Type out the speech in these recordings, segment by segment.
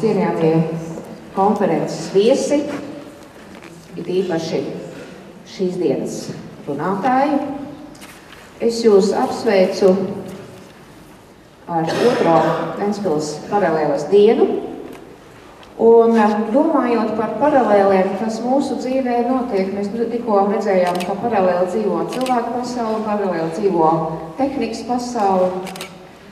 Cienījamie konferences viesi, it īpaši šīs dienas runātāji. Es jūs apsveicu ar 2. Ventspils paralēles dienu. Un domājot par paralēlēm, kas mūsu dzīvē notiek, mēs tikko redzējām, ka paralēli dzīvo cilvēku pasauli, paralēli dzīvo tehnikas pasauli.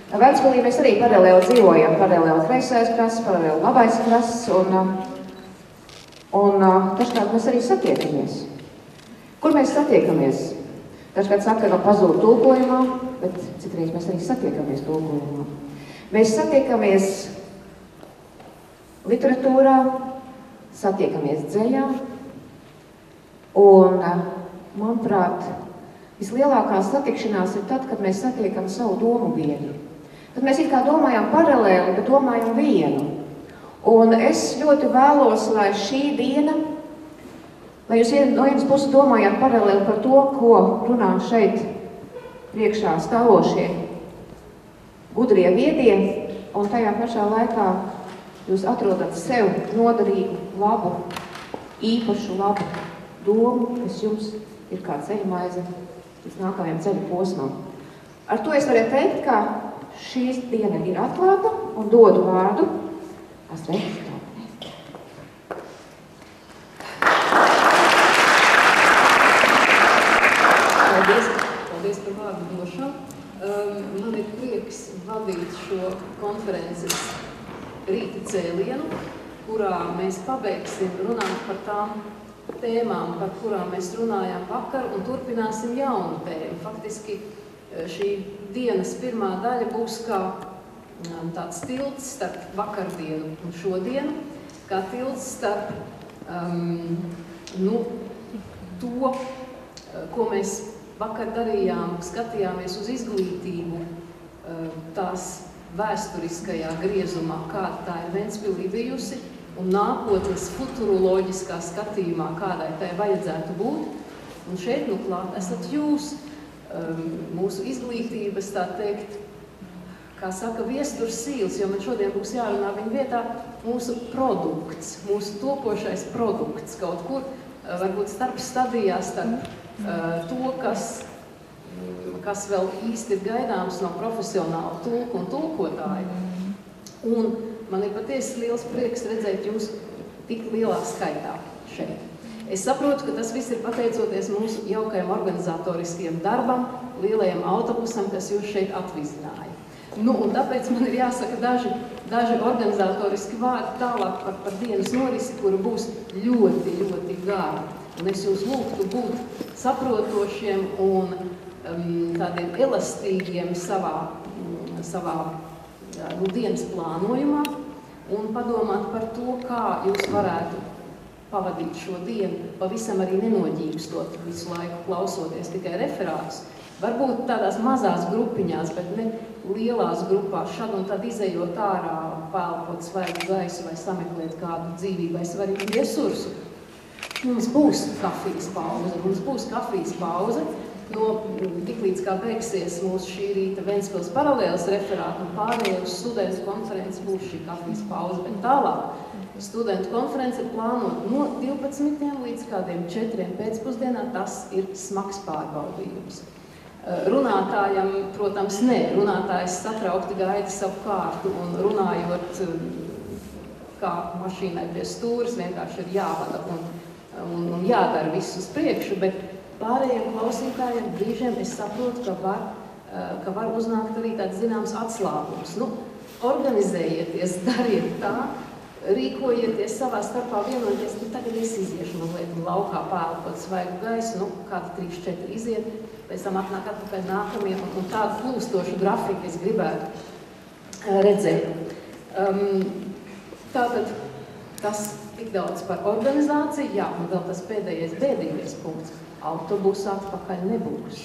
Ventspilī mēs arī paralēli dzīvojam, paralēli kreisais krasts, paralēli labais krasts, un dažkārt mēs arī satiekamies. Kur mēs satiekamies? Dažkārt saka, ka pazūd tulkojumā, bet citreiz mēs arī satiekamies tulkojumā. Mēs satiekamies literatūrā, satiekamies dzejā, un, manuprāt, vislielākā satikšanās ir tad, kad mēs satiekam savu domu biedru. Tad mēs it kā domājam paralēli, bet domājam vienu. Un es ļoti vēlos, lai šī diena, lai jūs no vienas puses domājat paralēli par to, ko runā šeit priekšā stāvošie gudrie viedie, un tajā pašā laikā jūs atrodat sev noderīgu, labu, īpašu labu domu, kas jums ir kā ceļmaize līdz nākamajam ceļu posmam. Ar to es varētu teikt, ka šīs diena ir atklāta un dodu vārdu Astrai Štāpnē. Paldies par vārdu došanu. Man ir prieks vadīt šo konferences rīta cēlienu, kurā mēs pabeigsim runāt par tām tēmām, par kurām mēs runājām vakar, un turpināsim jaunu tēmu. Faktiski šī dienas pirmā daļa būs kā tāds tilts starp vakardienu un šodienu, kā tilts starp to, ko mēs vakar darījām, skatījāmies uz izglītību tās vēsturiskajā griezumā, kāda tā ir Ventspilī bijusi, un nākotnes futuroloģiskā skatījumā, kādai tai vajadzētu būt. Un šeit klāt esat jūs, mūsu izglītības, tā teikt, kā saka, viesturs sīls, jo man šodien būs jārunā viņa vietā mūsu produkts, mūsu topošais produkts kaut kur, varbūt starp stadijās, starp to, kas vēl īsti ir gaidāms no profesionāla tulku un tulkotāja. Un man ir patiesi liels prieks redzēt jūs tik lielā skaitā šeit. Es saprotu, ka tas viss ir pateicoties mūsu jaukajam organizatoriskajam darbam, lielajam autobusam, kas jūs šeit atvizināja. Un tāpēc man ir jāsaka daži organizatoriski vārdi tālāk par dienas norisi, kura būs ļoti, ļoti gara. Un es jūs lūgtu būt saprotošiem un tādiem elastīgiem savā dienas plānojumā un padomāt par to, kā jūs varētu pavadīt šo dienu, pavisam arī nenoģīkstot visu laiku klausoties tikai referātus. Varbūt tādās mazās grupiņās, bet ne lielās grupās, šad un tad izejot ārā, pēlpot svaigu gaisu vai sameklēt kādu dzīvībai svarīgu resursu. Mums būs kafijas pauze, tiklīdz kā beigsies mūsu šī rīta Ventspils paralēles referātu un pārējie uz studentu konferences būs šī kafijas pauze, bet tālāk studentu konference ir plānota no 12 līdz kādiem 4 pēcpusdienā, tas ir smags pārbaudījums. Runātājam, protams, runātājs satraukti gaida savu kārtu un runājot, kā mašīnai pie stūras, vienkārši ir jāvada un jādara viss uz priekšu, bet pārējiem klausītājiem brīžiem es saprotu, ka var uznākt arī tāds zināms atslābums. Organizējieties, dariet tā, rīkojieties savā starpā vienoties, tagad es iziešu mazliet laukā pēlpot svaigu gaisu, kādi 3-4 iziet, pēc tam atnāk atpakaļ nākamie, un tādu plūstošu grafiku es gribētu redzēt. Tātad tas tik daudz par organizāciju, jā, un vēl tas pēdējais bēdīgais punkts. Autobusu atpakaļ nebūs.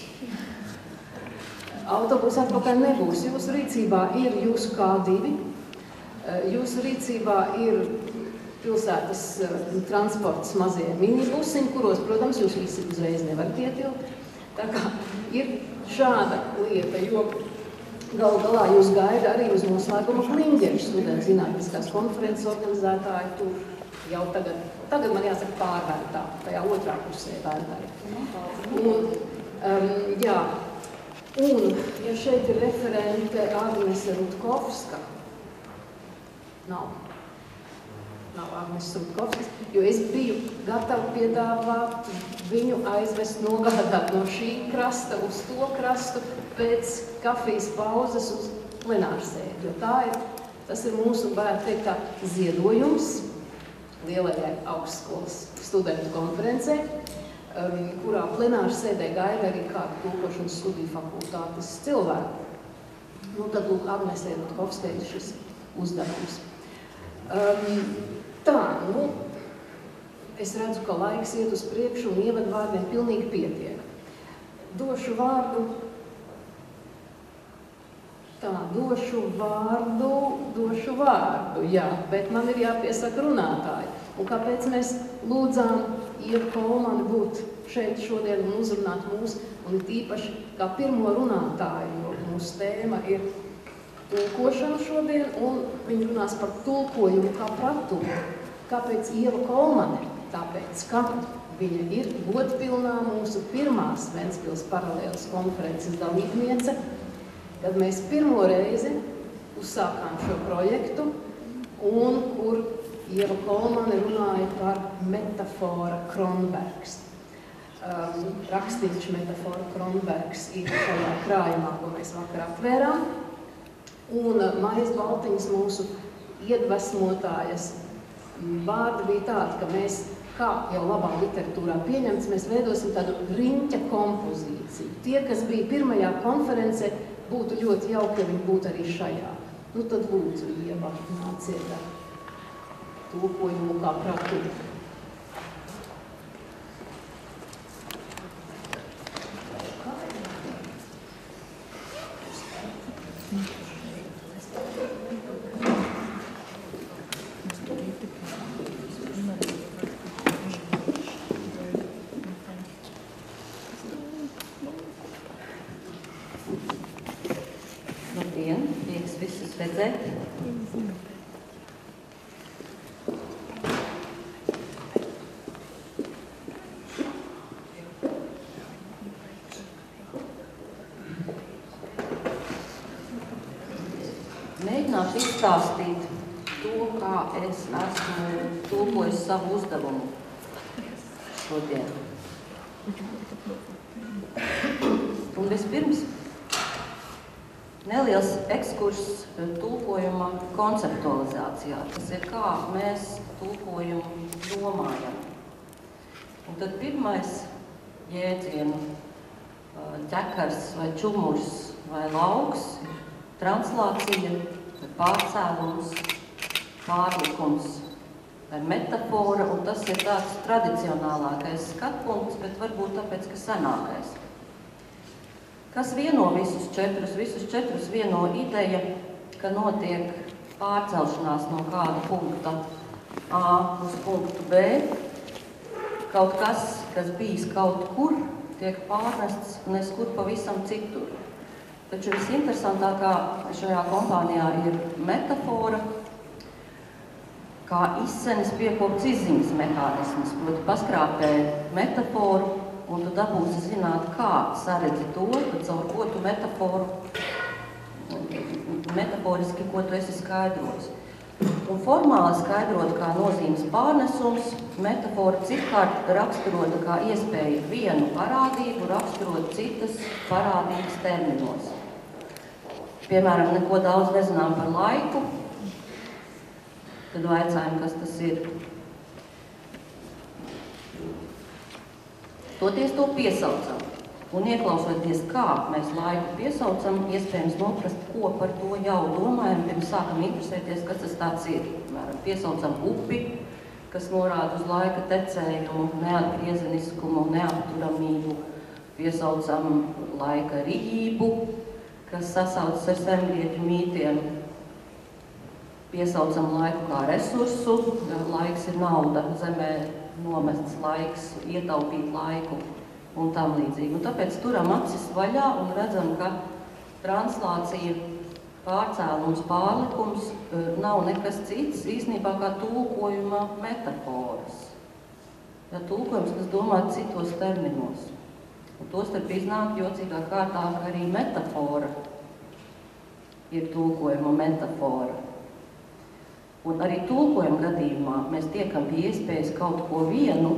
Autobusu atpakaļ nebūs. Jūsu rīcībā ir jūsu K2, jūsu rīcībā ir pilsētas transports mazie minibusiņi, kuros, protams, jūs visi uzreiz nevarat ietilpt. Tā kā ir šāda lieta, jo Galu galā jūs gaida arī uz noslēguma kliņģeru studentu zinātniskās konferences organizētāji tur jau tagad man jāsaka pārvērtā, tajā otrā pusē vērtāji. Un, ja šeit ir referente Agnese Rutkovska, nav Agnese Rutkovskas, jo es biju gatava piedāvāt viņu aizvest nogādāt no šī krasta uz to krastu pēc kafijas pauzes uz plenārsēdi, jo tas ir mūsu, varētu teikt, tā ziedojums lielajai augstskolas studentu konferencē, kurā plenārsēdē gaida arī kādu tulkošanas studiju fakultātes cilvēku. Nu, tad lūk, Agnesei Rutkovskai ir šis uzdevums. Es redzu, ka laiks iet uz priekšu un ievadvārdiem pilnīgi pietiek. Došu vārdu, jā, bet man ir jāpiesaka runātāji. Un kāpēc mēs lūdzām Ievu Kolmani būt šeit šodien un uzrunāt mūs, un tīpaši kā pirmo runātāju, jo mūsu tēma ir tulkošana šodien, un viņi runās par tulkojumu kā pratumu. Kāpēc Ieva Kolmane? Tāpēc, ka viņa ir godpilnā mūsu pirmās Ventspils paralēlas konferences dalībniece, kad mēs pirmo reizi uzsākām šo projektu, un kur Ieva Kolmane runāja par metafora Kronbergs. Rakstīņš metafora Kronbergs ir šajā krājumā, ko mēs vakar atvērām. Un Maijas Baltiņas, mūsu iedvesmotājas, vārdi bija tādi, ka mēs, kā jau labā literatūrā pieņemts, mēs veidosim tādu riņķa kompozīciju. Tie, kas bija pirmajā konferencē, būtu ļoti jauki, ja viņi būtu arī šajā. Nu tad lūdzu, Ieva, nāciet ar tulkojumu kā pratumu. Labdien, prieks visus redzēt. Mēģināšu izstāstīt to, kā es esmu tulkojis savu uzdevumu šodien. Un vispirms neliels ekskurss tulkojuma konceptualizācijā. Tas ir, kā mēs tulkojumu domājam. Un tad pirmais jēdzienu ķekars vai čumurs vai lauks ir translācija, vai pārcēlums, pārlikums vai metafora, un tas ir tāds tradicionālākais skatpunkts, bet varbūt tāpēc, ka senākais. Kas vieno visus četrus vieno ideja, ka notiek pārcelšanās no kāda punkta A uz punktu B, kaut kas, kas bijis kaut kur, tiek pārnests neskur pavisam citur. Taču visinteresantākā šajā kompānijā ir metafora, kā izcenis piekopts izziņas mehānisms, proti paskrāpē metaforu, un tu dabūsi zināt, kā saredzi to, caur ko tu metaforiski, ko tu esi skaidros. Un formāli skaidrot kā nozīmes pārnesums, metafora citkārt raksturota kā iespēja vienu parādību, raksturot citas parādības terminos. Piemēram, neko daudz nezinām par laiku, tad vaicājam, kas tas ir. Toties to piesaucam, un ieklausoties, kā mēs laiku piesaucam, iespējams noprast, ko par to jau domājam, pirms sākam interesēties, kas tas tāds ir. Piemēram, piesaucam upi, kas norāda uz laika tecējumu, neatgriezeniskumu, neapturamību, piesaucam laika rijību, kas sasaucas ar sengrieķu mītiem, piesaucam laiku kā resursu, laiks ir nauda, zemē nomests laiks, ietaupīt laiku un tam līdzīgi. Un tāpēc turam acis vaļā un redzam, ka translācija, pārcēlums, pārlikums nav nekas cits īstenībā kā tulkojuma metaforas. Ja tulkojums, kas domāts citos terminos. Un tostarp iznāk jocīgā kārtā, ka arī metafora ir tulkojuma metafora. Un arī tulkojuma gadījumā mēs tiekam pie iespējas kaut ko vienu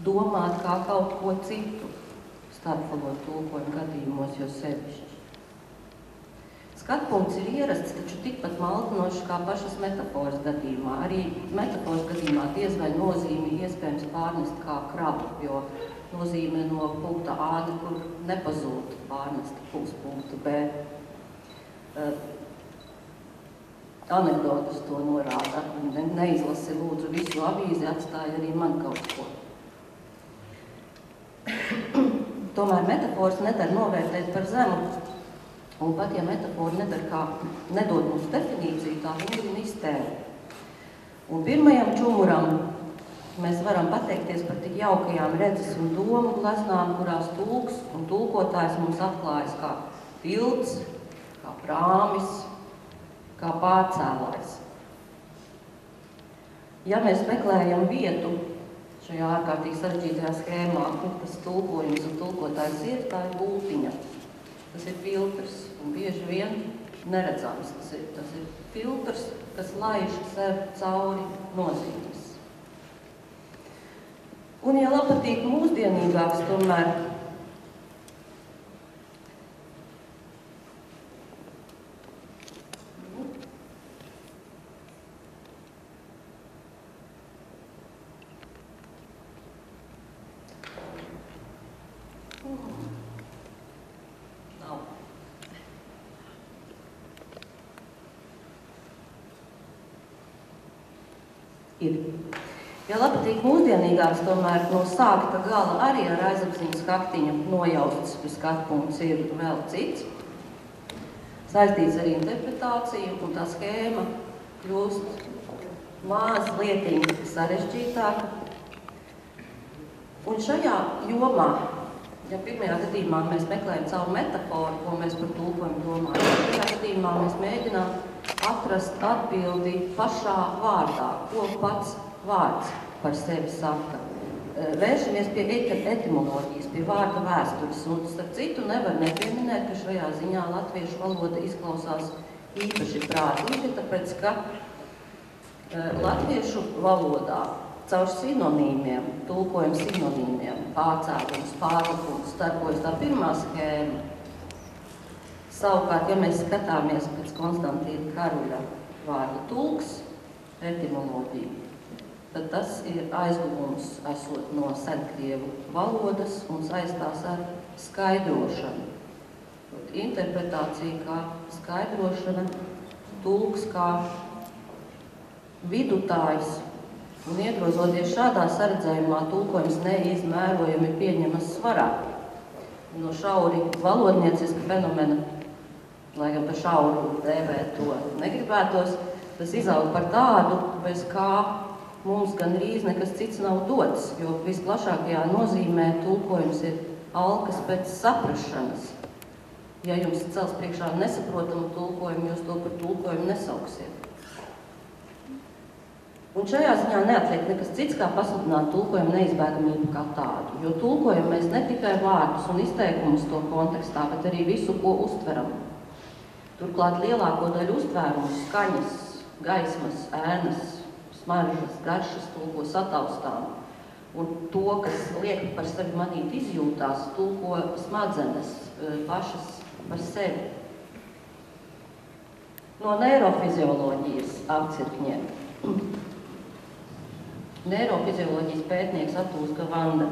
domāt kā kaut ko citu starpvalodu tulkojuma gadījumos, jo sevišķi. Skatpunkts ir ierasts, taču tikpat maldinošs kā pašas metaforas gadījumā. Arī metaforas gadījumā diez vai nozīmi iespējams pārnest kā krabu, jo nozīme no punkta A nekur nepazūd pārnest uz punktu B. Anekdotas to norāda. Neizlasi lūdzu visu avīzi, atstāja arī man kaut ko. Tomēr metaforas nedara novērtēt par zemu. Un pat, ja metafora nedod mums definīciju, tā viņa iztēri. Un pirmajam čumuram mēs varam pateikties par tik jaukajām redzes un domu gleznām, kurās tulks un tulkotājs mums atklājas kā tilts, kā prāmis, kā pārcēlājs. Ja mēs meklējam vietu šajā ārkārtīgi sarežģītajā schēmā, kur tas tulkojums un tulkotājs ir, tā ir gultiņa. Tas ir filtrs un bieži vien neredzams. Tas ir filtrs, kas laiž sev cauri nozīmes. Un, ja patīk mūsdienīgāks, tomēr ir. Ja patīk mūsdienīgāks, tomēr no sākta gala arī ar aizapziņas kaktiņu nojausts skatpunkts ir vēl cits. Saistīts ar interpretāciju, un tā schēma kļūst mazliet sarežģītāka. Un šajā jomā, ja pirmajā gadījumā mēs meklējam savu metaforu, ko mēs par tulkojumu domājam, šajā gadījumā mēs mēģinām atrast atbildi pašā vārdā, ko pats vārds par sevi saka. Vēršamies pie etimoloģijas, pie vārda vēstures, un starp citu nevar nepieminēt, ka šajā ziņā latviešu valoda izklausās īpaši prātīgi, tāpēc, ka latviešu valodā caur sinonīmiem, tulkojuma sinonīmiem, pārcēlums, pārlikums, starpojas tā pirmā schēma. Savukārt, ja mēs skatāmies pēc Konstantīna Karuļa vārda tulks, etimoloģiju, tad tas ir aizguvums esot no senkrievu valodas un saistās ar skaidrošanu. Interpretācija kā skaidrošana, tulks kā vidutājs, un iegrozoties šādā saredzējumā, tulkojums neizmērojami pieņemas svarā. No šauri valodnieciska fenomena, lai gan par šauru dēvēt to negribētos, tas izaug par tādu, bez kā mums gandrīz nekas cits nav dots, jo visplašākajā nozīmē tulkojums ir alkas pēc saprašanas. Ja jums cels priekšā nesaprotamu tulkojumu, jūs to par tulkojumu nesauksiet. Un šajā ziņā neatliek nekas cits, kā pasludināt tulkojumu neizbēgamību kā tādu, jo tulkojam mēs ne tikai vārdus un izteikumus to kontekstā, bet arī visu, ko uztveram. Turklāt lielāko daļu uztvērumu, skaņas, gaismas, ēnas, smaržas, garšas tulko sataustām. Un to, kas liek par sevi manīt izjūtās, tulko smadzenes pašas par sevi. No neirofizioloģijas apcirkņiem. Neirofizioloģijas pētnieks Atūska Vanda.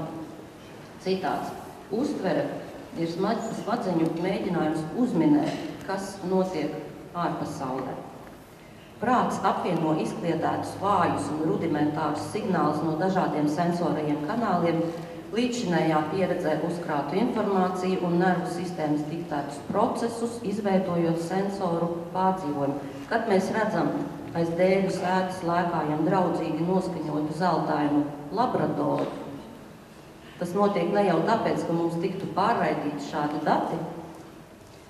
Citāts. Uztvere ir smadzeņu mēģinājums uzminēt, kas notiek ārpasaulē. Prāts apvieno izkliedētus vājus un rudimentārus signālus no dažādiem sensorajiem kanāliem, līdzšinējā pieredzē uzkrātu informāciju un nervu sistēmas diktētus procesus, izveidojot sensoru pārdzīvojumu. Kad mēs redzam aiz dēļu sētas lēkājam draudzīgi noskaņotu zeltainu labradoru, tas notiek ne jau tāpēc, ka mums tiktu pārraidīti šādi dati,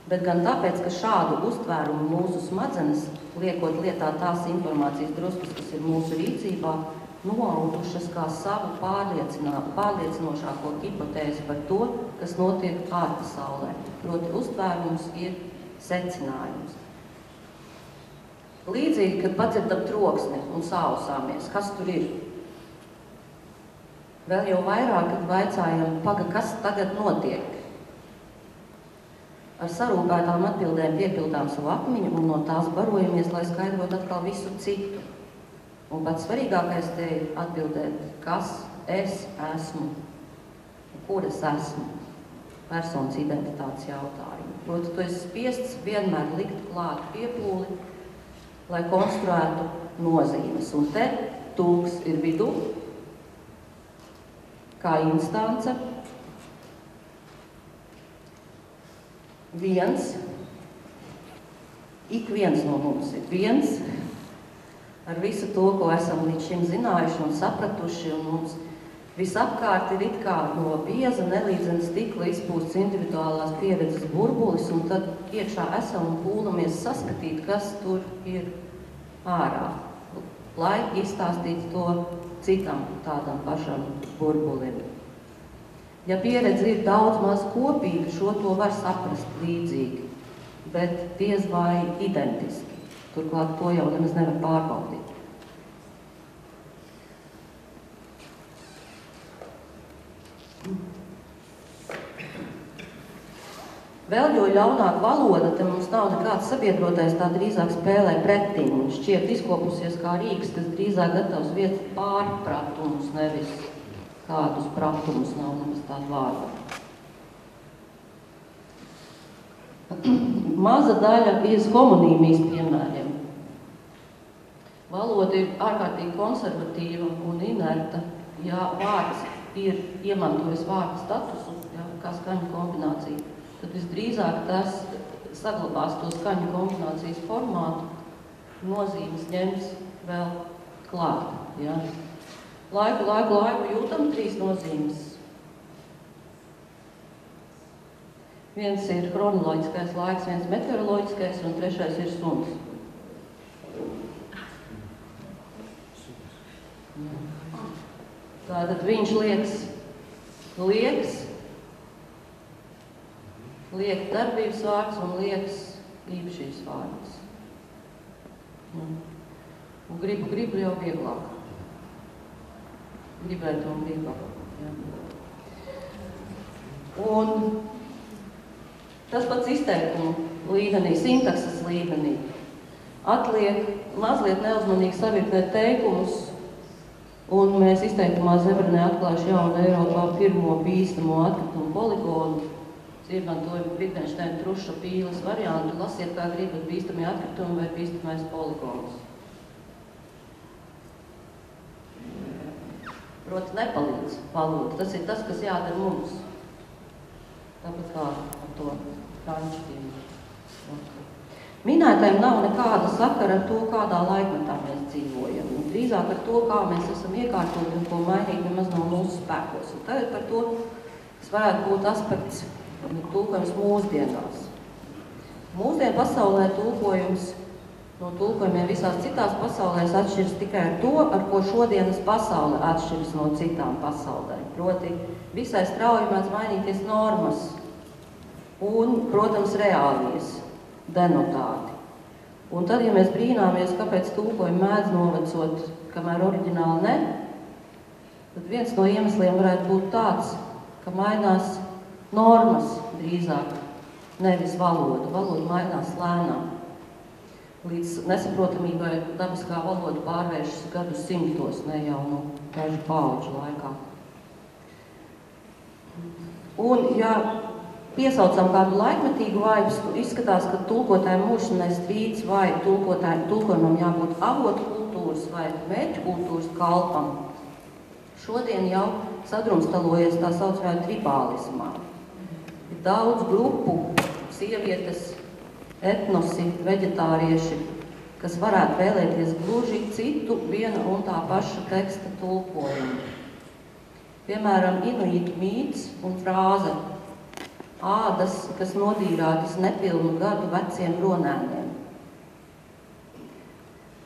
bet gan tāpēc, ka šādu uztvērumu mūsu smadzenes, liekot lietā tās informācijas druskas, kas ir mūsu rīcībā, noaudušas kā savu pārliecinošāko hipotēzi par to, kas notiek ārpasaulē. Proti uztvērums ir secinājums. Līdzīgi, kad padzirdam troksni un sausāmies, kas tur ir? Vēl jau vairāk, kad vaicājam, kas tagad notiek? Ar sarūpētām atbildēm piepildām savu atmiņu un no tās barojamies, lai skaidrotu atkal visu citu. Un pats svarīgākais te ir atbildēt, kas es esmu, kur es esmu, personas identitātes jautājumu. Proti, tu esi spiests vienmēr likt klāt piepūli, lai konstruētu nozīmes. Un te tulks ir vidū, kā instance, ik viens no mums ir viens, ar visu to, ko esam līdz šim zinājuši un sapratuši, un mums visapkārt ir it kā no bieza, nelīdzena stikla izpūsts individuālās pieredzes burbulis, un tad iekšā esam un pūlamies saskatīt, kas tur ir ārā, lai izstāstītu to citam tādam pašam burbulim. Ja pieredze ir daudz maz kopīga, šo to var saprast līdzīgi, bet diez vai identiski. Turklāt to jau nemaz nevar pārbaudīt. Vēl jo ļaunāk valoda, te mums nav nekāds sabiedrotais, tā drīzāk spēlē pretim un šķiet izkopusies kā rīks, kas drīzāk gatavs viest pārpratumus, nevis kādus pratumus, nav nemaz tādu vārdu. Maza daļa iz homonīmijas piemēriem. Valoda ir ārkārtīgi konservatīva un inerta, ja vārds ir iemantojis vārdu statusu, ja, kā skaņu kombinācija, tad visdrīzāk tas saglabās to skaņu kombinācijas formātu, nozīmes ņems vēl klāt. Ja. Laiku jūtam 3 nozīmes. Viens ir chronoloģiskais laiks, viens meteoroloģiskais un 3. ir suns. Tātad viņš liekas, liek darbības vārds un liekas īpašības vārds. Un gribu jau vieglāk. Gribētu un vieglāk. Ja. Un tas pats izteikumu līmenī, sintakses līmenī. Atliek mazliet neuzmanīgi savirknēt teikumus, un mēs izteikumā Zebrenē atklājuši jaunu Eiropā pirmo bīstamo atkritumu poligonu. Izmantojam Wittgensteina truša pīles variantu, lasiet kā gribat bīstamie atkritumi vai bīstamais poligons. Proti nepalīdz valoda, tas ir tas, kas jādara mums. Tāpat kā ar to franču. Minētajiem nav nekāda sakara ar to, kādā laikmetā mēs dzīvojam. Un drīzāk ar to, kā mēs esam iekārtoti un ko mainīt nemaz nav mūsu spēkos. Un tagad par to, kas varētu būt aspekts tulkojums mūsdienās. Mūsdienu pasaulē tulkojums no tulkojumiem visās citās pasaulēs atšķiras tikai ar to, ar ko šodienas pasaule atšķiras no citām pasaulēm. Proti, visai strauji mēdz mainīties normas un, protams, reālijas denotāti. Un tad, ja mēs brīnāmies, kāpēc tulkojumi mēdz novecot, kamēr oriģināli ne, tad viens no iemesliem varētu būt tāds, ka mainās normas drīzāk, nevis valoda. Valoda mainās lēnām. Līdz nesaprotamībai dabiskā valoda pārvēršas gadu simtos, ne jau no dažu paudžu laikā. Un, ja piesaucam kādu laikmetīgu vaibu, izskatās, ka tulkotājiem mūžšanai strīds vai tulkojumam jābūt avotu kultūras vai mērķu kultūras kalpam. Šodien jau sadrumstalojies tā saucamajā tribālismā. Ir daudz grupu, sievietes, etnosi, veģetārieši, kas varētu vēlēties gluži citu viena un tā paša teksta tulkojumu. Piemēram, inuitu mīts un frāze ādas, kas nodīrātas nepilnu gadu veciem ronēniem.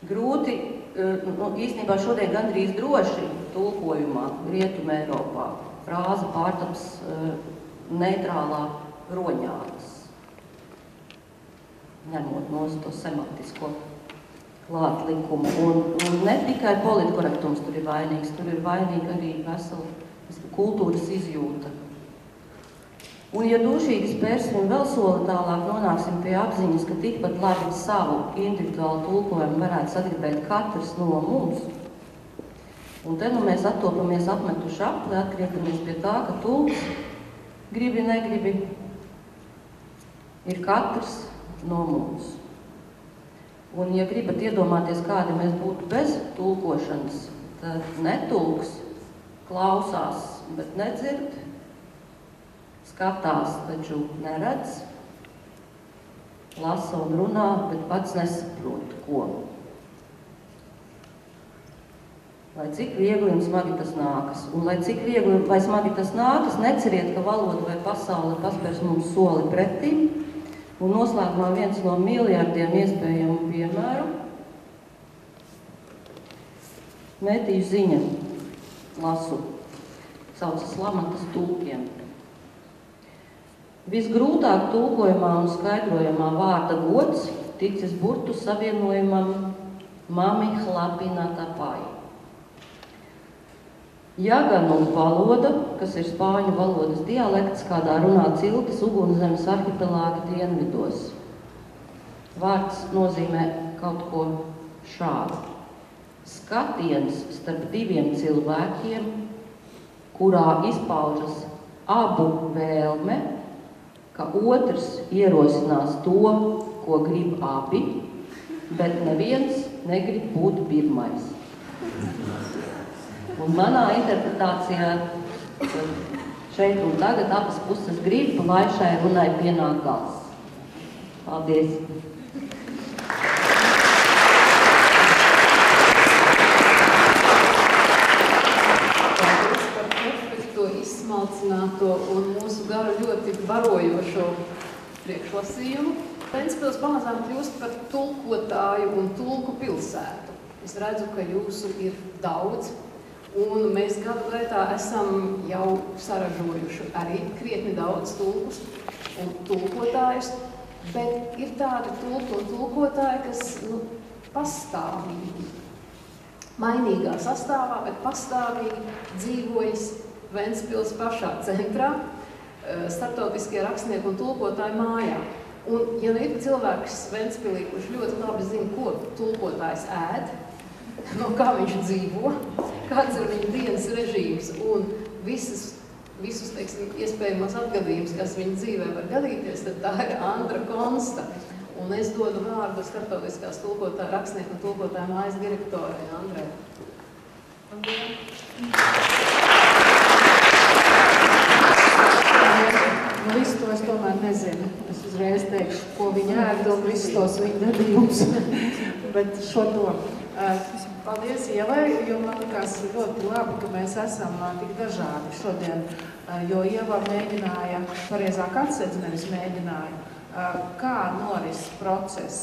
Grūti, īstenībā šodien gandrīz droši tulkojumā Rietumē Eiropā frāze pārtaps neitrālā roņādas, ņemot nost to semantisko klātlikumu. Un ne tikai politkorektums tur ir vainīgs, tur ir vainīga arī vesela kultūras izjūta. Un, ja dušīgi spērsim un vēl soli tālāk nonāksim pie apziņas, ka tikpat labi savu individuālu tulkojumu varētu sagribēt katrs no mums, un te nu mēs attopamies apmetuši apli, atgriežamies pie tā, ka tulks, gribi, negribi, ir katrs no mums. Un, ja gribat iedomāties, kādi mēs būtu bez tulkošanas, tad netulks klausās, bet nedzird, skatās, taču neredz, lasa un runā, bet pats nesaprot, ko. Lai cik viegli un smagi tas nākas, un lai cik viegli vai smagi tas nākas, neceriet, ka valoda vai pasaule paspērs mums soli pretim, un noslēgumā viens no miljardiem iespējamu piemēru. Mētīju ziņa, lasu, saucas Lamatas tulkiem. Visgrūtāk tulkojumā un skaidrojumā vārda gods ticis burtu savienojumam mami hlapina tapai. Jaganu valoda, kas ir spāņu valodas dialekts, kādā runā Ciltes ugunzemes arhipelāga dienvidos. Vārds nozīmē kaut ko šādu. Skatiens starp diviem cilvēkiem, kurā izpaužas abu vēlme, ka otrs ierosinās to, ko grib abi, bet neviens negrib būt pirmais. Un manā interpretācijā šeit un tagad abas puses grib, lai šai runai pienāk gals. Paldies! Paldies par perfekto, izsmalcināto un mūsu garu ļoti barojošo priekšlasījumu. Ventspils pamazām kļūst par tulkotāju un tulku pilsētu. Es redzu, ka jūsu ir daudz. Un mēs gadu gaitā esam jau saražojuši arī krietni daudz tulkus un tulkotājus, bet ir tādi tulku un tulkotāji, kas pastāvīgi, mainīgā sastāvā, bet pastāvīgi dzīvojas Ventspils pašā centrā, starptautiskajā rakstnieku un tulkotāju mājā. Un, ja nu ir cilvēks Ventspilī, kurš ļoti labi zina, ko tulkotājs ēd, no kā viņš dzīvo, kāds ir viņa dienas režīms un visus teiksim, iespējamos atgadījumus, kas viņa dzīvē var gadīties, tad tā ir Andra Konsta. Un es dodu vārdu starptautiskās tulkotāja, rakstnieku un tulkotāja mājas direktorai Andrai. Visu to es tomēr nezinu. Es uzreiz teikšu, ko viņa ēd un visus tos viņa gadījumus. Bet šo to. Paldies Ievai, jo man likās ļoti labi, ka mēs esam tik dažādi šodien, jo Ieva mēģināja, pareizāk atsedz, nevis mēģināja, kā noris process.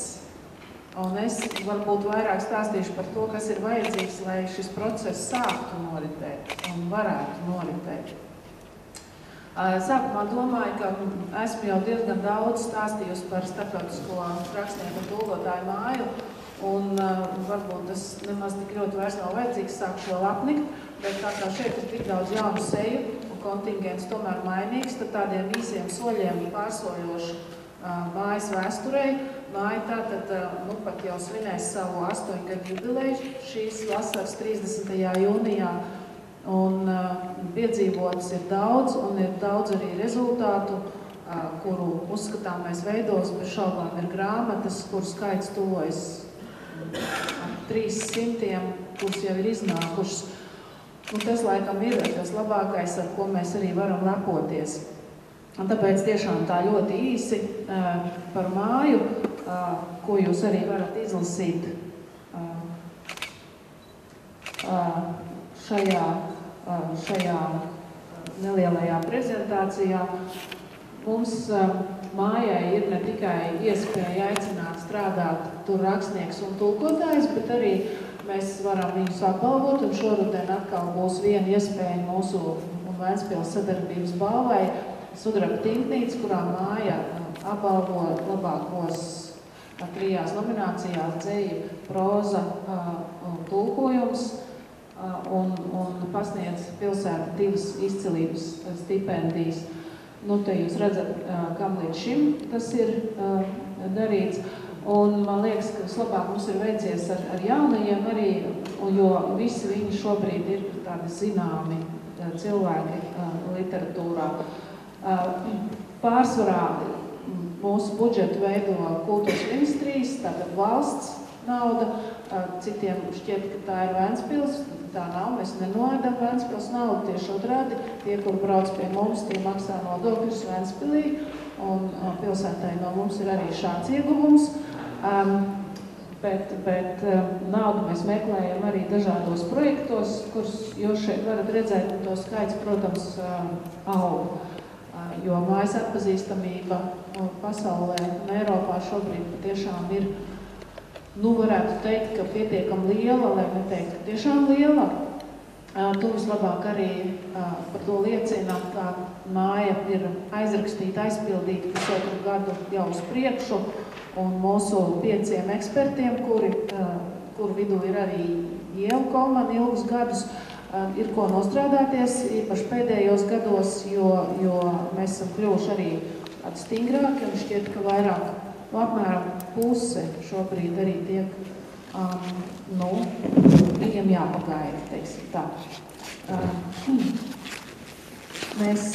Un es varbūt vairāk stāstīšu par to, kas ir vajadzīgs, lai šis process sāktu noritēt un varētu noritēt. Sākumā domāju, ka esmu jau diezgan daudz stāstījusi par starptautisko rakstnieku un tulkotāju māju, un varbūt tas nemaz tik ļoti vairs nav vajadzīgs sākt vēl apnikt, bet tā kā šeit ir tik daudz jaunu seju un kontingents tomēr mainīgs, tad tādiem īsiem soļiem pārsoļošu mājas vēsturei. Māja tātad pat jau svinēs savu 8 gadu jubileju šīs vasaras 30. jūnijā, un piedzīvotas ir daudz, un ir daudz arī rezultātu, kuru uzskatāmais veidos, bez šaubām ir grāmatas, kuru skaits tuvojas 300, kuras jau ir iznākušas. Un tas laikam ir tas labākais, ar ko mēs arī varam lepoties. Un tāpēc tiešām tā ļoti īsi par māju, ko jūs arī varat izlasīt šajā nelielajā prezentācijā. mums mājai ir ne tikai iespēja aicināt strādāt tur rakstnieks un tulkotājs, bet arī mēs varam viņus apbalvot, un šoruden atkal būs viena iespēja mūsu un Ventspils sadarbības balvai Sudraba tintnīca, kurā māja apbalvo labākos 3 nominācijās dzeja, proza un tulkojums un pasniedz pilsētu 2 izcilības stipendijas. Nu, te jūs redzat, kam līdz šim tas ir darīts. Un man liekas, ka vislabāk mums ir veicies ar jaunajiem arī, jo visi viņi šobrīd ir tādi zināmi cilvēki literatūrā. Pārsvarā mūsu budžetu veido kultūras ministrijas, tātad valsts nauda, citiem šķiet, ka tā ir Ventspils, tā nav, mēs nenoēdam Ventspils naudu, tieši otrādi, tie, kur brauc pie mums, tie maksā nodokļus Ventspilī, un pilsētai no mums ir arī šāds ieguvums, bet naudu mēs meklējam arī dažādos projektos, kurus jūs šeit varat redzēt, un to skaits, protams, aug. Jo mājas atpazīstamība pasaulē un Eiropā šobrīd patiešām ir, nu varētu teikt, ka pietiekami liela, lai neteikt, ka tiešām liela. Tu vislabāk arī par to liecina, ka māja ir aizrakstīta, aizpildīta pusotru gadu jau uz priekšu, un mūsu 5 ekspertiem, kuru vidū ir arī Ieva Kolmana ilgus gadus, ir ko nostrādāties, īpaši pēdējos gados, jo mēs esam kļuvuši arī tādi stingrāki, un šķiet, ka vairāk, apmēram puse šobrīd arī tiek, viņam jāpagaida, teiksim tā.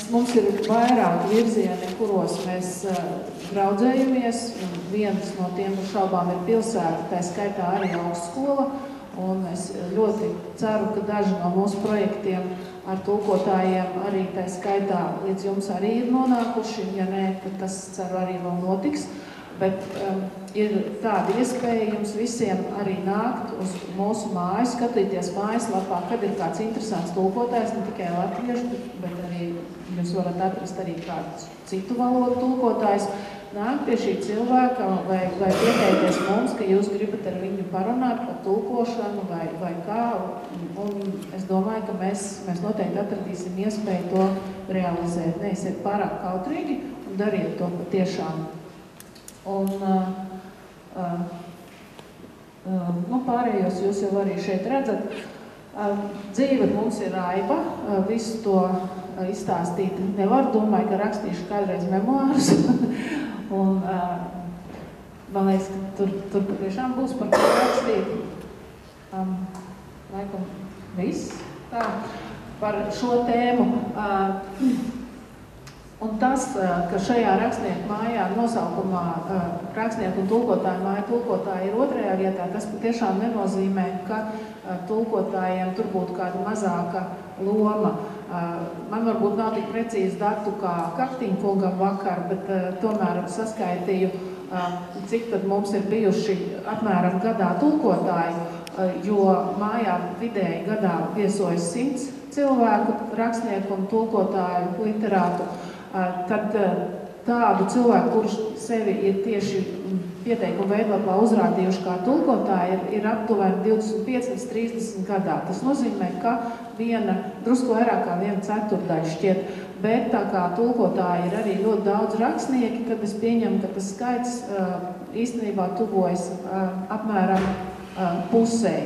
Mums ir vairāk virzieni, kuros mēs draudzējamies, un viens no tiem šaubām ir pilsēta, tā skaitā arī augstskola, un es ļoti ceru, ka daži no mūsu projektiem ar tulkotājiem arī tā skaitā līdz jums arī ir nonākuši, ja nē, tad tas ceru arī vēl notiks. Bet ir tāda iespēja jums visiem arī nākt uz mūsu māju, skatīties mājaslapā, kad ir kāds interesants tulkotājs, ne tikai latviešu, bet arī jūs varat atrast arī kādu citu valodu tulkotājs. Nāk pie šī cilvēka vai pieteikties mums, ka jūs gribat ar viņu parunāt par tulkošanu vai kā. Un es domāju, ka mēs noteikti atradīsim iespēju to realizēt. Neesiet pārāk kautrīgi un dariet to patiešām. Un pārējos jūs jau arī šeit redzat. Dzīve mums ir raiba, visu to izstāstīt nevar. Domāju, ka rakstīšu kādreiz memoārus. Un man liekas, ka tur patiešām būs par ko rakstīt. Laikam viss tā par šo tēmu. Un tas, ka šajā rakstnieku mājā nosaukumā rakstnieku un tulkotāju māja tulkotāji ir 2. vietā, tas patiešām nenozīmē, ka tulkotājiem tur būtu kāda mazāka loma. Man varbūt nav tik precīzi datu kā Kaktiņkungam vakar, bet tomēr saskaitīju, cik tad mums ir bijuši apmēram gadā tulkotāji, jo mājā vidēji gadā viesojas 100 cilvēku, rakstnieku un tulkotāju literātu. Tad tādu cilvēku, kurš sevi ir tieši pieteikumu veidlapā uzrādījuši kā tulkotāji, ir aptuveni 25–30 gadā. Tas nozīmē, ka drusku vairāk kā 1/4 šķiet, bet tā kā tulkotāji ir arī ļoti daudz rakstnieki, tad es pieņemu, ka tas skaits īstenībā tuvojas apmēram pusei.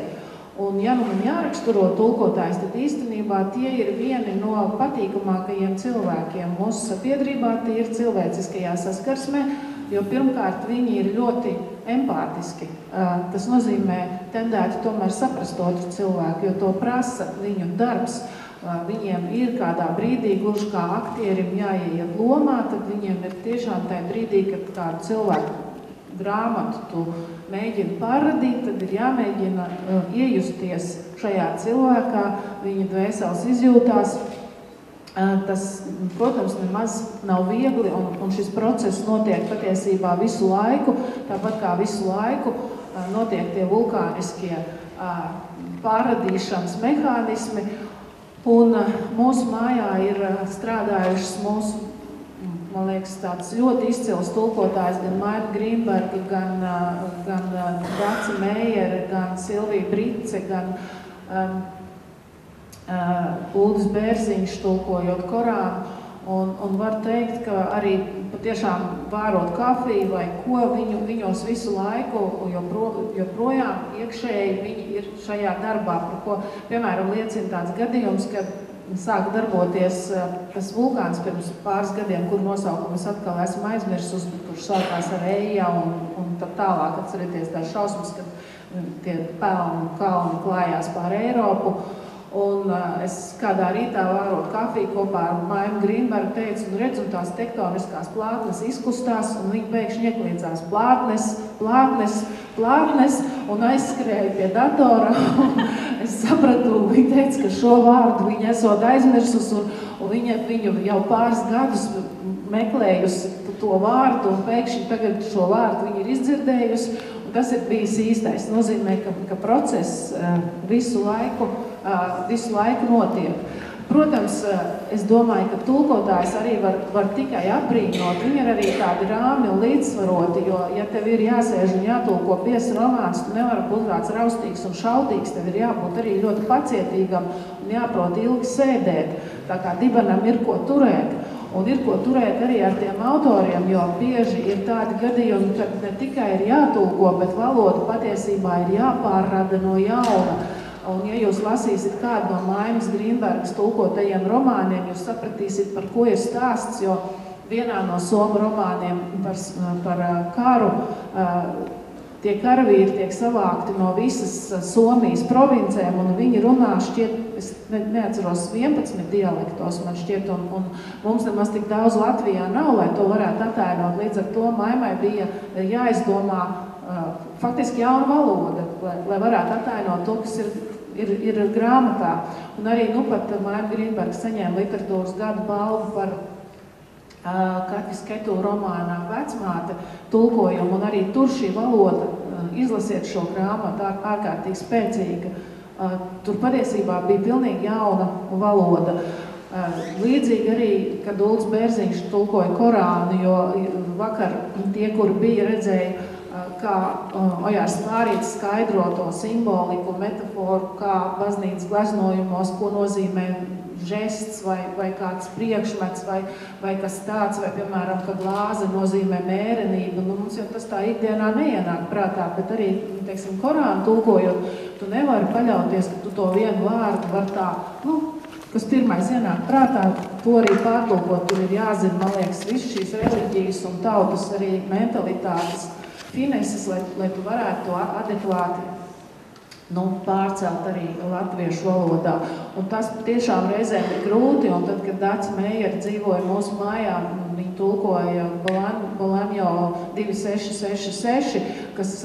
Un ja nu man jāraksturo tulkotājs, tad īstenībā tie ir vieni no patīkamākajiem cilvēkiem mūsu sabiedrībā, tie ir cilvēciskajā saskarsmē, jo pirmkārt viņi ir ļoti empātiski. Tas nozīmē tendētu tomēr saprast otru cilvēku, jo to prasa viņu darbs. Viņiem ir kādā brīdī, gluži kā aktierim jāieiet lomā, tad viņiem ir tiešām tajā brīdī, kad kādu cilvēku grāmatu tu mēģini pārradīt, tad ir jāmēģina iejusties šajā cilvēkā, viņa dvēseles izjūtās. Tas, protams, nemaz nav viegli, un šis process notiek patiesībā visu laiku, tāpat kā visu laiku notiek tie vulkāniskie pārradīšanas mehānismi, un mūsu mājā ir strādājušas mūsu man liekas, tāds ļoti izcils tulkotājs, gan Maita Grīnberga, gan Dace Meijere, gan Silvija Brice, gan Uldis Bērziņš tulkojot Korānu. Un var teikt, ka arī patiešām vērot kafiju vai ko viņos visu laiku, joprojām iekšēji viņi ir šajā darbā, par ko, piemēram, liecina tāds gadījums, kad sāka darboties tas vulkāns pirms pāris gadiem, kur nosaukumu es atkal esmu aizmirsus, kurš sākās ar Eja un tad tālāk atcerieties tās šausmas, kad tie pelni kalni klājās pār Eiropu. Un es kādā rītā vērot kafiju kopā ar Maimu Grīnbergu teicu, un redzu, tās tektoniskās plātnes izkustās, un viņi pēkšņi iekliedzās plātnes, un aizskrēja pie datora. Es sapratu, viņa teica, ka šo vārdu viņa esot aizmirsus, un viņu jau pāris gadus meklējusi to vārdu, un pēkšņi tagad šo vārdu viņa ir izdzirdējusi, un tas ir bijis īstais. Nozīmē, ka process visu laiku notiek. Protams, es domāju, ka tulkotājs arī var tikai apbrīnot. Viņi ir arī tādi rāmi un līdzsvaroti, jo, ja tev ir jāsēž un jātulko 5 romāns, tu nevari būt tāds raustīgs un šautīgs, tev ir jābūt arī ļoti pacietīgam un jāprot ilgi sēdēt. Tā kā dibenam ir ko turēt. Un ir ko turēt arī ar tiem autoriem, jo bieži ir tādi gadījumi, kad ne tikai ir jātulko, bet valoda patiesībā ir jāpārrada no jauna. Un, ja jūs lasīsiet kādu no Maimas Grīnbergas tulkotajiem romāniem, jūs sapratīsiet, par ko ir stāsts, jo vienā no somu romāniem par karu tie karavīri tiek savākti no visas Somijas provincēm, un viņi runā šķiet, es neatceros 11 dialektos, man šķiet, un mums nemaz tik daudz Latvijā nav, lai to varētu attēlot. Līdz ar to Maimai bija jāizdomā faktiski jauna valoda, lai varētu attēlot to, kas ir grāmatā. Un arī pat Maima Grīnberga saņēma literatūras gadu balvu par Kaķis Ketu romānā Vecmāte tulkojumu, un arī tur šī valoda, izlasiet šo grāmatu, ārkārtīgi spēcīga. Tur patiesībā bija pilnīgi jauna valoda. Līdzīgi arī, kad Uldis Bērziņš tulkoja Korānu, jo vakar tie, kuri bija, redzēja, kā Ojārs Mārītis skaidro to simboliku, metaforu, kā baznīcas gleznojumos, ko nozīmē žests vai kāds priekšmets vai kas tāds, vai, piemēram, ka glāze nozīmē mērenību. Mums jau tas tā ikdienā neienāk prātā, bet arī, teiksim, Korānu tulkojot, tu nevari paļauties, ka tu to vienu vārdu var tā, kas pirmais ienāk prātā, to arī pārtulkot. Tur ir jāzina, man liekas, visu šīs reliģijas un tautas arī mentalitātes fineses, lai tu varētu to adekvāti pārcelt arī latviešu valodā. Un tas tiešām reizēm ir grūti, un tad, kad Dace Meijere dzīvoja mūsu mājā, viņa tulkoja Bolanjo 2666, kas,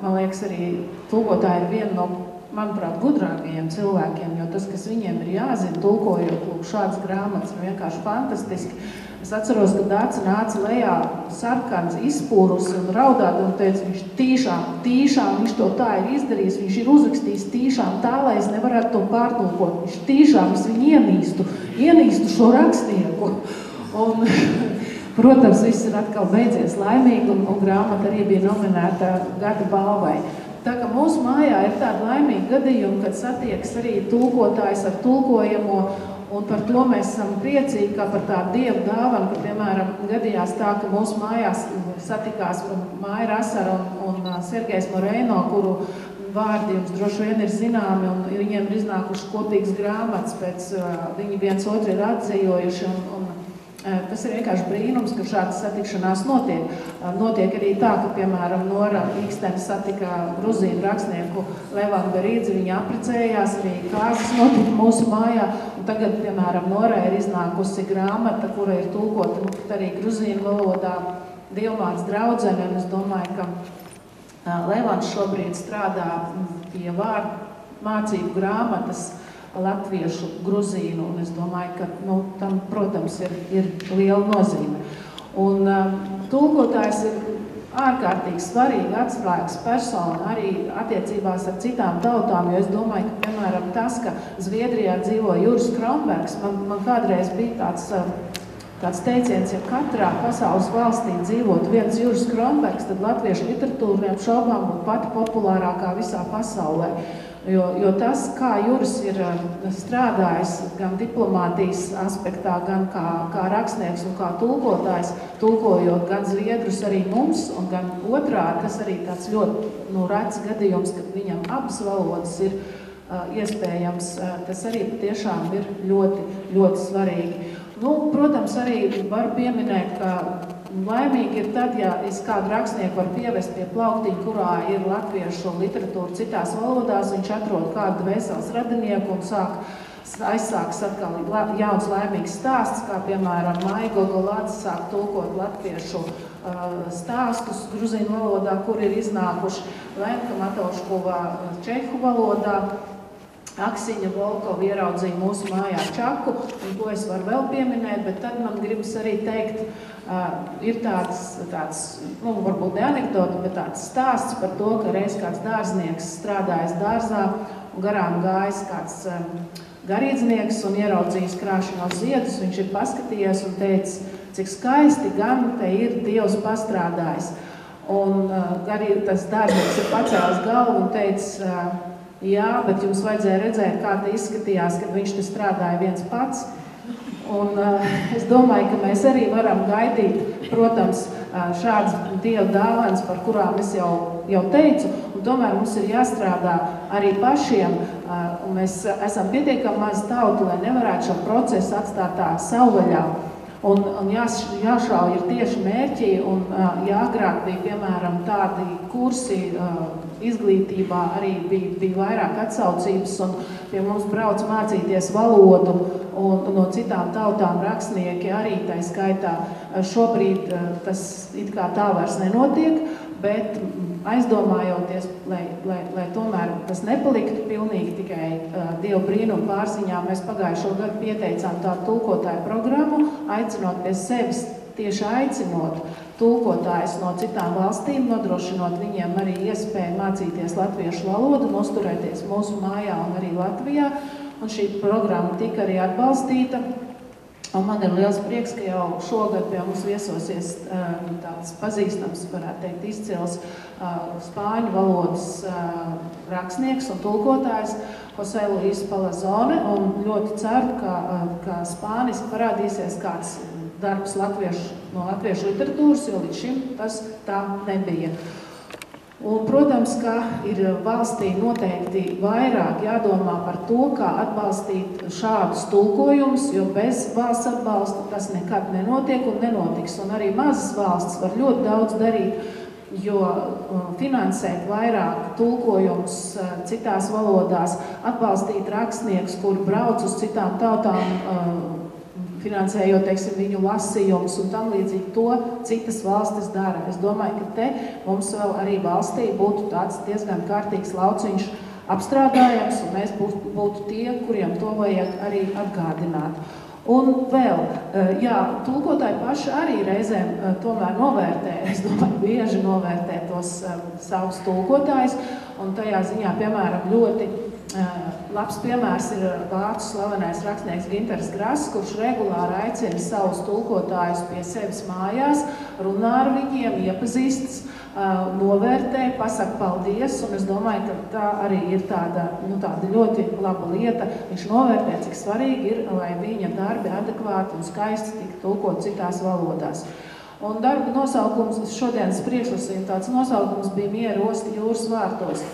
man liekas, arī tulkotāji ir viena no, manuprāt, gudrākajiem cilvēkiem, jo tas, kas viņiem ir jāzina, tulkojot šādas grāmatas, ir vienkārši fantastiski. Es atceros, ka Dace nāca lejā sarkans, izpūrusi un raudāt, un teica, viņš tīšām viņš to tā ir izdarījis, viņš ir uzrakstījis tīšām tā, lai es nevarētu to pārtulkot. Viņš tīšām, es viņu ienīstu šo rakstnieku. Un, protams, viss ir atkal beidzies laimīgi, un grāmata arī bija nominēta gada balvai. Tā kā mūsu mājā ir tāda laimīga gadījuma, kad satiekas arī tulkotājs ar tulkojamo, un par to mēs esam priecīgi, kā par tādu dievu dāvanu, ka, piemēram, gadījās tā, ka mūsu mājās satikās Māja Rasara un Sergejs Moreino, kuru vārdi jums droši vien ir zināmi, un viņiem ir iznākuši kopīgas grāmatas, pēc viņi viens otru ir atzījojuši, un tas ir vienkārši brīnums, ka šādas satikšanās notiek. Notiek arī tā, ka, piemēram, Nora Ikstene satika gruzīnu rakstnieku Levanu Berīdzi, viņa apprecējās, arī kāzas notika mūsu mājā, un tagad, piemēram, Norai ir iznākusi grāmata, kura ir tulkota arī gruzīnu valodā Dievmātes draudzene, un es domāju, ka Levans šobrīd strādā pie vārdu mācību grāmatas latviešu gruzīnu, un es domāju, ka tam, protams, ir liela nozīme. Un tulkotājs ir ārkārtīgi svarīga atslēgas persona arī attiecībās ar citām tautām, jo es domāju, ka, piemēram, tas, ka Zviedrijā dzīvo Juris Kronbergs, man kādreiz bija tāds teiciens, ja katrā pasaules valstī dzīvot viens Juris Kronbergs, tad latviešu literatūra neapšaubām būtu pati populārākā visā pasaulē. Jo tas, kā Juris ir strādājis gan diplomātijas aspektā, gan kā rakstnieks un kā tulkotājs, tulkojot gan zviedrus arī mums, un gan otrādi, tas arī tāds ļoti rets gadījums, kad viņam abas valodas ir iespējams, tas arī patiešām ir ļoti, ļoti svarīgi. Protams, arī var pieminēt, ka laimīgi ir tad, ja es kādu rakstnieku varu pievest pie plauktiņa, kurā ir latviešu literatūra citās valodās, viņš atrod kādu dvēseles radinieku un aizsāks atkal jauns laimīgs stāsts, kā piemēram Maija Gogoladze sāk tulkot latviešu stāstus gruzīnu valodā, kur ir iznākuši Lenka Matauškova čehu valodā. Aksiņa Volkova ieraudzīja mūsu mājā Čaku, un ko es varu vēl pieminēt, bet tad man gribas arī teikt, ir tāds varbūt ne anekdota, bet tāds stāsts par to, ka reiz kāds dārznieks strādājis dārzā un garām gājis kāds garīdznieks un ieraudzījis krāšanos ziedus, viņš ir paskatījies un teicis, cik skaisti gan te ir Dievs pastrādājis. Un tas dārznieks ir pacēlis galvu un teicis, jā, bet jums vajadzēja redzēt, kā te izskatījās, kad viņš te strādāja viens pats. Un es domāju, ka mēs arī varam gaidīt, protams, šādas Dieva dāvanas, par kurām es jau teicu, un tomēr mums ir jāstrādā arī pašiem, un mēs esam pietiekami maz tauta, lai nevarētu šo procesu atstāt tā savvaļā. Un jāšauj ir tieši mērķi, un agrāk bija, piemēram, tādi kursi izglītībā, arī bija vairāk atsaucības, un pie mums brauc mācīties valodu, un no citām tautām rakstnieki arī tā skaitā. Šobrīd tas it kā tā vairs nenotiek, bet aizdomājoties, lai tomēr tas nepaliktu pilnīgi tikai Dieva brīnumu pārziņā, mēs pagājušo gadu pieteicām tādu tulkotāju programmu, aicinot pie sevis, tieši aicinot tulkotājus no citām valstīm, nodrošinot viņiem arī iespēju mācīties latviešu valodu, uzturēties mūsu mājā un arī Latvijā, un šī programma tika arī atbalstīta. Un man ir liels prieks, ka jau šogad pie mums viesosies tāds pazīstams, varētu teikt, izcils spāņu valodas rakstnieks un tulkotājs José Luis Palazone, un ļoti ceru, ka spāniski parādīsies kāds darbs no latviešu literatūras, jo līdz šim tas tā nebija. Un, protams, ka ir valstī noteikti vairāk jādomā par to, kā atbalstīt šādus tulkojumus, jo bez valsts atbalsta tas nekad nenotiek un nenotiks. Un arī mazas valsts var ļoti daudz darīt, jo finansēt vairāk tulkojumus citās valodās, atbalstīt rakstniekus, kuri brauc uz citām tautām, finansējot, teiksim, viņu lasījumus un tam līdzīgi to citas valstis dara. Es domāju, ka te mums vēl arī valstī būtu tāds diezgan kārtīgs lauciņš apstrādājams, un mēs būtu tie, kuriem to vajag arī atgādināt. Un vēl, tulkotāji paši arī reizēm tomēr novērtē, es domāju, bieži novērtē tos savus tulkotājus, un tajā ziņā, piemēram, ļoti labs piemērs ir vācu slavenais rakstnieks Ginters Grass, kurš regulāri aicina savus tulkotājus pie sevis mājās, runā ar viņiem, iepazīstas, novērtē, pasaka paldies, un es domāju, ka tā arī ir tāda ļoti laba lieta. Viņš novērtē, cik svarīgi ir, lai viņa darbi adekvāti un skaisti tik tulkot citās valodās. Un darba nosaukums, šodienas priekšlasījuma tāds nosaukums bija Miera osta jūras vārtos.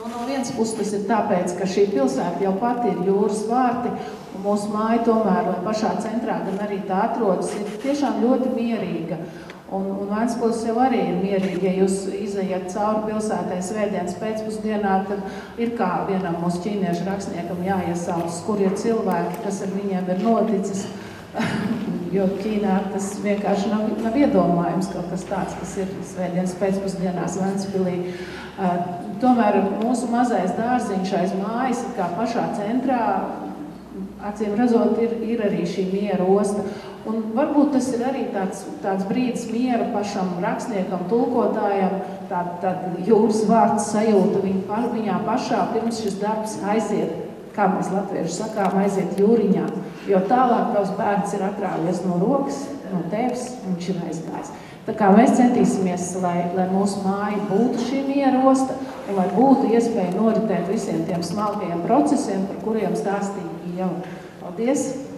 No vienas puses tas ir tāpēc, ka šī pilsēta jau pati ir jūras vārti, un mūsu māja tomēr, lai pašā centrā gan arī tā atrodas, ir tiešām ļoti mierīga. Un Vēncpils jau arī ir mierīgi, ja jūs izejat cauri pilsētai svētdienas pēcpusdienā, tad ir kā vienam mūsu ķīniešu rakstniekam jāiesaucas, kur ir cilvēki, kas ar viņiem ir noticis. Jo Ķīnā tas vienkārši nav iedomājums kaut kas tāds, kas ir svētdienas pēcpusdienās Vēncpilī. Tomēr mūsu mazais dārziņš aiz mājas, kā pašā centrā, acīm redzot, ir arī šī miera osta. Un varbūt tas ir arī tāds brīdis miera pašam rakstniekam, tulkotājam, tāda jūras vārds sajūta viņā pašā, pirms šis darbs aiziet, kā mēs latvieši sakām, aiziet jūriņā. Jo tālāk tavs bērns ir atrāvies no rokas, no tevis, un viņš ir aizgājis. Tā kā mēs centīsimies, lai mūsu māja būtu šī miera osta, un lai būtu iespēja noritēt visiem tiem smalkajiem procesiem, par kuriem stāstīja jau. Paldies!